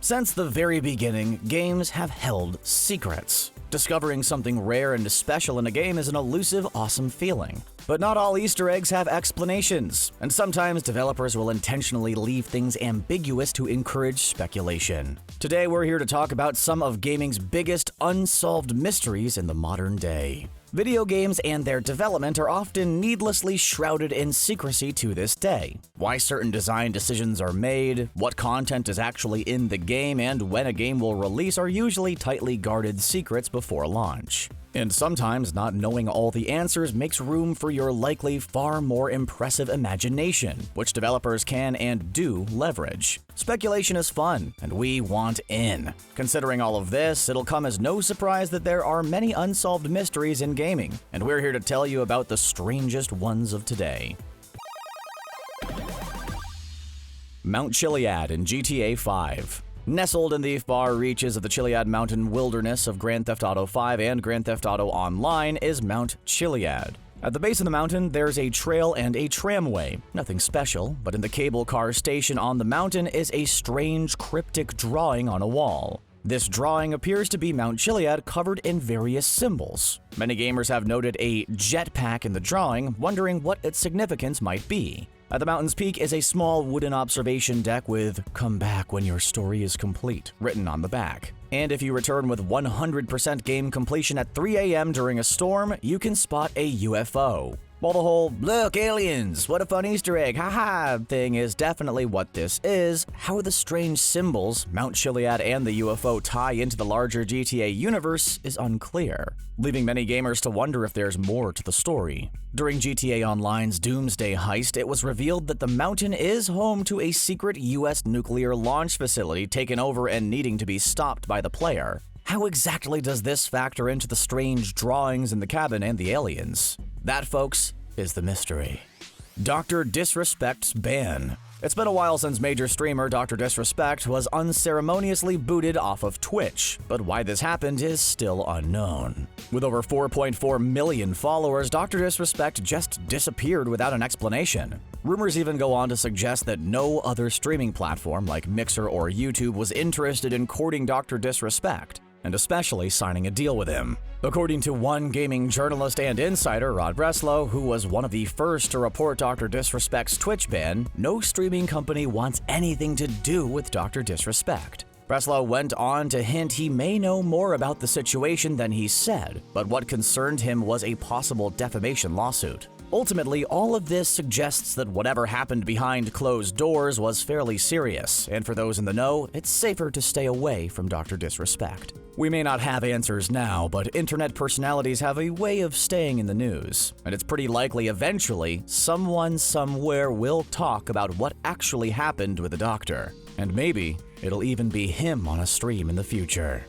Since the very beginning, games have held secrets. Discovering something rare and special in a game is an elusive, awesome feeling. But not all Easter eggs have explanations, and sometimes developers will intentionally leave things ambiguous to encourage speculation. Today we're here to talk about some of gaming's biggest unsolved mysteries in the modern day. Video games and their development are often needlessly shrouded in secrecy to this day. Why certain design decisions are made, what content is actually in the game, and when a game will release are usually tightly guarded secrets before launch. And sometimes not knowing all the answers makes room for your likely far more impressive imagination, which developers can and do leverage. Speculation is fun, and we want in. Considering all of this, it'll come as no surprise that there are many unsolved mysteries in gaming, and we're here to tell you about the strangest ones of today. Mount Chiliad in GTA 5. Nestled in the far reaches of the Chiliad mountain wilderness of Grand Theft Auto 5 and Grand Theft Auto Online is Mount Chiliad. At the base of the mountain, there's a trail and a tramway. Nothing special, but in the cable car station on the mountain is a strange cryptic drawing on a wall. This drawing appears to be Mount Chiliad covered in various symbols. Many gamers have noted a jetpack in the drawing, wondering what its significance might be. At the mountain's peak is a small wooden observation deck with "Come back when your story is complete" written on the back. And if you return with 100% game completion at 3 a.m. during a storm, you can spot a UFO. While the whole "look, aliens, what a fun Easter egg, haha" thing is definitely what this is, how the strange symbols, Mount Chiliad and the UFO tie into the larger GTA universe is unclear, leaving many gamers to wonder if there's more to the story. During GTA Online's Doomsday heist, it was revealed that the mountain is home to a secret US nuclear launch facility taken over and needing to be stopped by the player. How exactly does this factor into the strange drawings in the cabin and the aliens? That, folks, is the mystery. Dr. Disrespect's ban. It's been a while since major streamer Dr. Disrespect was unceremoniously booted off of Twitch, but why this happened is still unknown. With over 4.4 million followers, Dr. Disrespect just disappeared without an explanation. Rumors even go on to suggest that no other streaming platform like Mixer or YouTube was interested in courting Dr. Disrespect, and especially signing a deal with him. According to one gaming journalist and insider, Rod Breslow, who was one of the first to report Dr. Disrespect's Twitch ban, no streaming company wants anything to do with Dr. Disrespect. Breslow went on to hint he may know more about the situation than he said, but what concerned him was a possible defamation lawsuit. Ultimately, all of this suggests that whatever happened behind closed doors was fairly serious, and for those in the know, it's safer to stay away from Dr. Disrespect. We may not have answers now, but internet personalities have a way of staying in the news, and it's pretty likely eventually someone somewhere will talk about what actually happened with the doctor. And maybe it'll even be him on a stream in the future.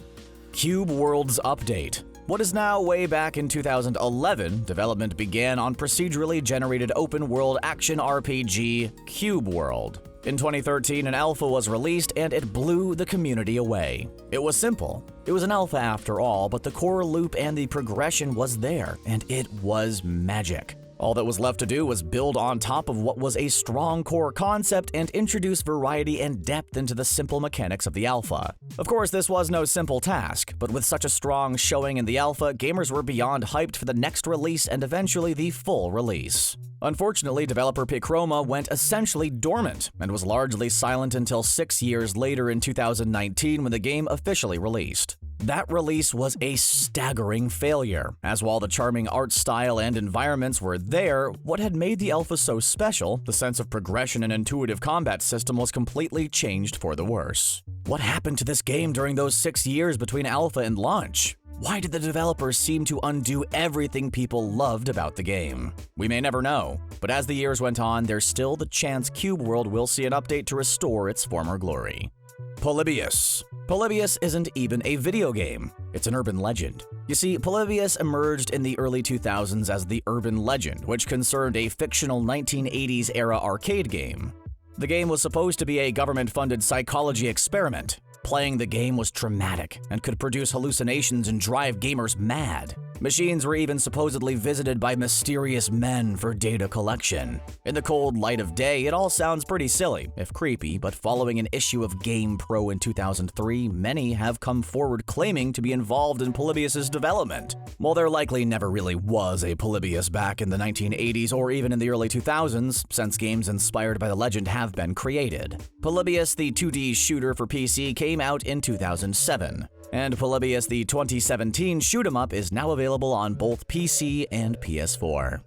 Cube World's update. What is now way back in 2011, development began on procedurally generated open-world action RPG Cube World. In 2013, an alpha was released and it blew the community away. It was simple. It was an alpha after all, but the core loop and the progression was there, and it was magic. All that was left to do was build on top of what was a strong core concept and introduce variety and depth into the simple mechanics of the alpha. Of course, this was no simple task, but with such a strong showing in the alpha, gamers were beyond hyped for the next release and eventually the full release. Unfortunately, developer Picroma went essentially dormant and was largely silent until 6 years later in 2019 when the game officially released. That release was a staggering failure, as while the charming art style and environments were there, what had made the alpha so special, the sense of progression and intuitive combat system, was completely changed for the worse. What happened to this game during those 6 years between alpha and launch? Why did the developers seem to undo everything people loved about the game? We may never know, but as the years went on, there's still the chance Cube World will see an update to restore its former glory. Polybius. Polybius isn't even a video game, it's an urban legend. You see, Polybius emerged in the early 2000s as the urban legend, which concerned a fictional 1980s-era arcade game. The game was supposed to be a government-funded psychology experiment. Playing the game was traumatic and could produce hallucinations and drive gamers mad. Machines were even supposedly visited by mysterious men for data collection. In the cold light of day, it all sounds pretty silly, if creepy, but following an issue of GamePro in 2003, many have come forward claiming to be involved in Polybius' development. While there likely never really was a Polybius back in the 1980s or even in the early 2000s, since games inspired by the legend have been created. Polybius, the 2D shooter for PC, came out in 2007. And Polybius, the 2017 shoot-'em-up, is now available on both PC and PS4.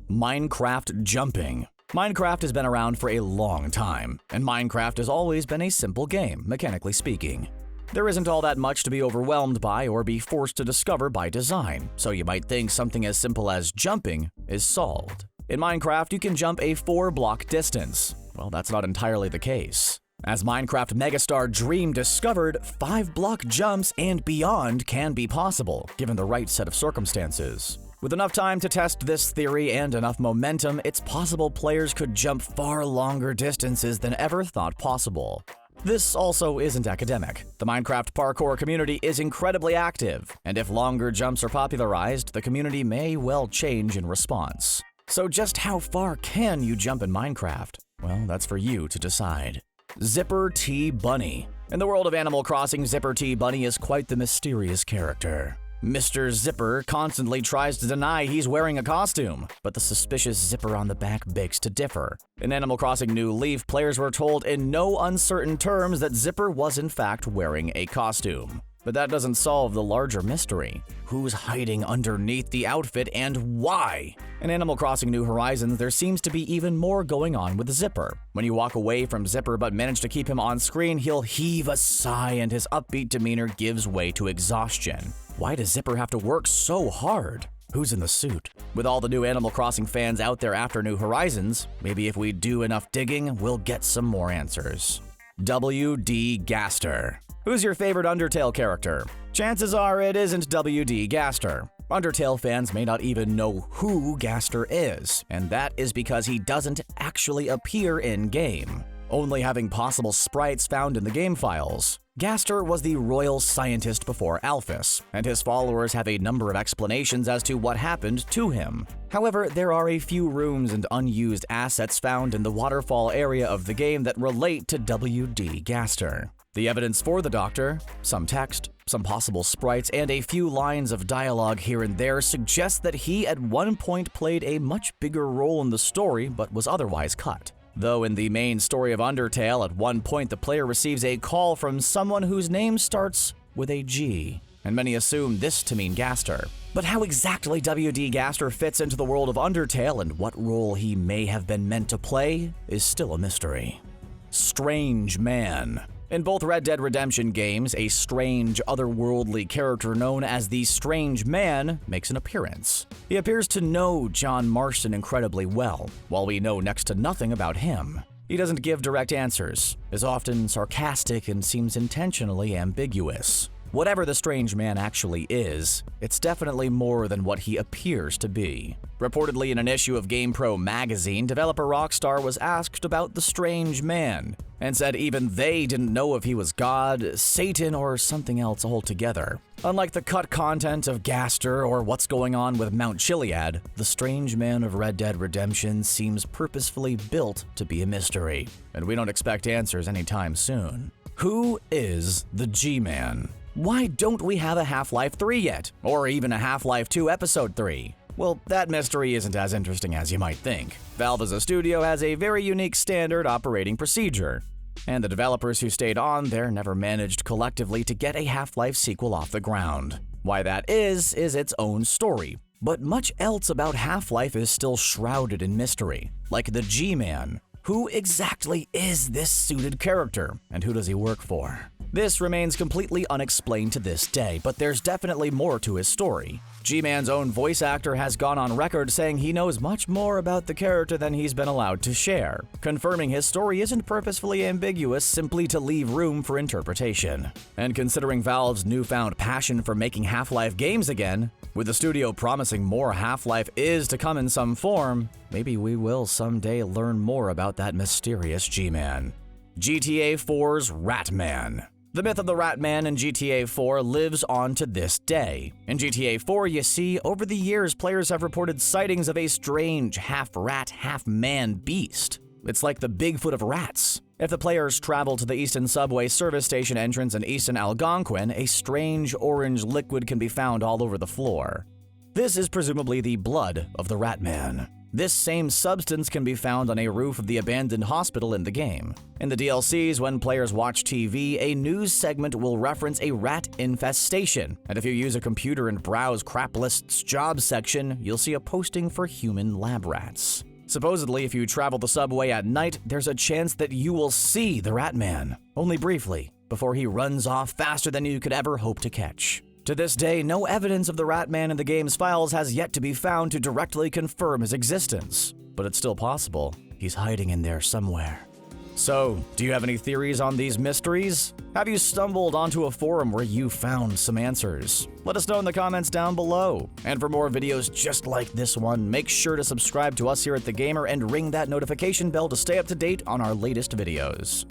Minecraft jumping. Minecraft has been around for a long time, and Minecraft has always been a simple game, mechanically speaking. There isn't all that much to be overwhelmed by or be forced to discover by design, so you might think something as simple as jumping is solved. In Minecraft, you can jump a 4-block distance. Well, that's not entirely the case. As Minecraft megastar Dream discovered, 5-block jumps and beyond can be possible, given the right set of circumstances. With enough time to test this theory and enough momentum, it's possible players could jump far longer distances than ever thought possible. This also isn't academic. The Minecraft parkour community is incredibly active, and if longer jumps are popularized, the community may well change in response. So just how far can you jump in Minecraft? Well, that's for you to decide. Zipper T. Bunny. In the world of Animal Crossing, Zipper T. Bunny is quite the mysterious character. Mr. Zipper constantly tries to deny he's wearing a costume, but the suspicious zipper on the back begs to differ. In Animal Crossing New Leaf, players were told in no uncertain terms that Zipper was in fact wearing a costume. But that doesn't solve the larger mystery. Who's hiding underneath the outfit and why? In Animal Crossing New Horizons, there seems to be even more going on with Zipper. When you walk away from Zipper but manage to keep him on screen, he'll heave a sigh and his upbeat demeanor gives way to exhaustion. Why does Zipper have to work so hard? Who's in the suit? With all the new Animal Crossing fans out there after New Horizons, maybe if we do enough digging, we'll get some more answers. WD Gaster. Who's your favorite Undertale character? Chances are it isn't WD Gaster. Undertale fans may not even know who Gaster is, and that is because he doesn't actually appear in-game, only having possible sprites found in the game files. Gaster was the royal scientist before Alphys, and his followers have a number of explanations as to what happened to him. However, there are a few rooms and unused assets found in the waterfall area of the game that relate to WD Gaster. The evidence for the Doctor, some text, some possible sprites, and a few lines of dialogue here and there suggest that he at one point played a much bigger role in the story but was otherwise cut. Though in the main story of Undertale, at one point the player receives a call from someone whose name starts with a G, and many assume this to mean Gaster. But how exactly WD Gaster fits into the world of Undertale and what role he may have been meant to play is still a mystery. Strange Man. In both Red Dead Redemption games, a strange, otherworldly character known as the Strange Man makes an appearance. He appears to know John Marston incredibly well, while we know next to nothing about him. He doesn't give direct answers, is often sarcastic, and seems intentionally ambiguous. Whatever the Strange Man actually is, it's definitely more than what he appears to be. Reportedly in an issue of GamePro magazine, developer Rockstar was asked about the Strange Man, and said even they didn't know if he was God, Satan, or something else altogether. Unlike the cut content of Gaster or what's going on with Mount Chiliad, the Strange Man of Red Dead Redemption seems purposefully built to be a mystery, and we don't expect answers anytime soon. Who is the G-Man? Why don't we have a Half-Life 3 yet? Or even a Half-Life 2 Episode 3? Well, that mystery isn't as interesting as you might think. Valve as a studio has a very unique standard operating procedure, and the developers who stayed on there never managed collectively to get a Half-Life sequel off the ground. Why that is its own story, but much else about Half-Life is still shrouded in mystery, like the G-Man. Who exactly is this suited character, and who does he work for? This remains completely unexplained to this day, but there's definitely more to his story. G-Man's own voice actor has gone on record saying he knows much more about the character than he's been allowed to share, confirming his story isn't purposefully ambiguous simply to leave room for interpretation. And considering Valve's newfound passion for making Half-Life games again, with the studio promising more Half-Life is to come in some form, maybe we will someday learn more about that mysterious G-Man. GTA 4's Ratman. The myth of the Rat Man in GTA 4 lives on to this day. In GTA 4, you see, over the years, players have reported sightings of a strange half-rat, half-man beast. It's like the Bigfoot of rats. If the players travel to the Easton Subway service station entrance in Easton, Algonquin, a strange orange liquid can be found all over the floor. This is presumably the blood of the Rat Man. This same substance can be found on a roof of the abandoned hospital in the game. In the DLCs, when players watch TV, a news segment will reference a rat infestation, and if you use a computer and browse Craplist's job section, you'll see a posting for human lab rats. Supposedly, if you travel the subway at night, there's a chance that you will see the Rat Man, only briefly, before he runs off faster than you could ever hope to catch. To this day, no evidence of the Rat Man in the game's files has yet to be found to directly confirm his existence, but it's still possible he's hiding in there somewhere. So, do you have any theories on these mysteries? Have you stumbled onto a forum where you found some answers? Let us know in the comments down below. And for more videos just like this one, make sure to subscribe to us here at TheGamer and ring that notification bell to stay up to date on our latest videos.